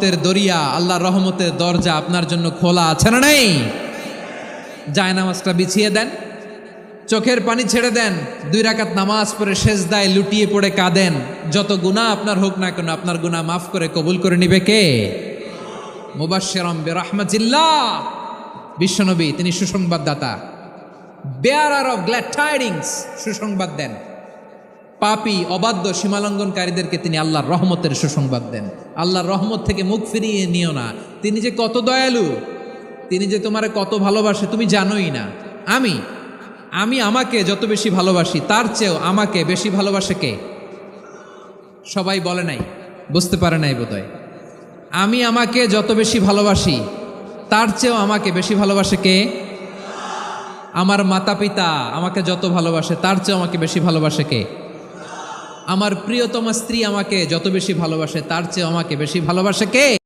দরিয়া, আল্লাহর রহমতের দরজা আপনার জন্য খোলা আছে না নাই? জায়নামাজটা বিছিয়ে দেন, চোখের পানি ছেড়ে দেন, 2 রাকাত নামাজ পড়ে সেজদায় লুটিয়ে পড়ে কাঁদেন। যত গুনাহ আপনার হোক না কেন, আপনার গুনাহ মাফ করে কবুল করে নিবে কে? মুবাশশিরাম বিরাহমাতিল্লাহ, বিশ্বনবী তিনি সুসংবাদদাতা, বেয়ারার অফ গ্ল্যাড টাইডিংস, সুসংবাদ দেন। পাপী অবাধ্য সীমালঙ্ঘনকারীদেরকে তিনি আল্লাহর রহমতের সুসংবাদ দেন। আল্লাহর রহমত থেকে মুখ ফিরিয়ে নিও না। তিনি যে কত দয়ালু, তিনি যে তোমারে কত ভালোবাসে তুমি জানোই না। আমি আমাকে যত বেশি ভালোবাসি তার চেয়েও আমাকে বেশি ভালোবাসে কে? সবাই বলে নাই, বুঝতে পারে নাই বোধহয়। আমি আমাকে যত বেশি ভালোবাসি তার চেয়েও আমাকে বেশি ভালোবাসে কে? আমার মাতা পিতা আমাকে যত ভালোবাসে তার চেয়েও আমাকে বেশি ভালোবাসে কে? আমার প্রিয়তমা স্ত্রী আমাকে যত বেশি ভালোবাসে তার চেয়ে আমাকে বেশি ভালোবাসে কে?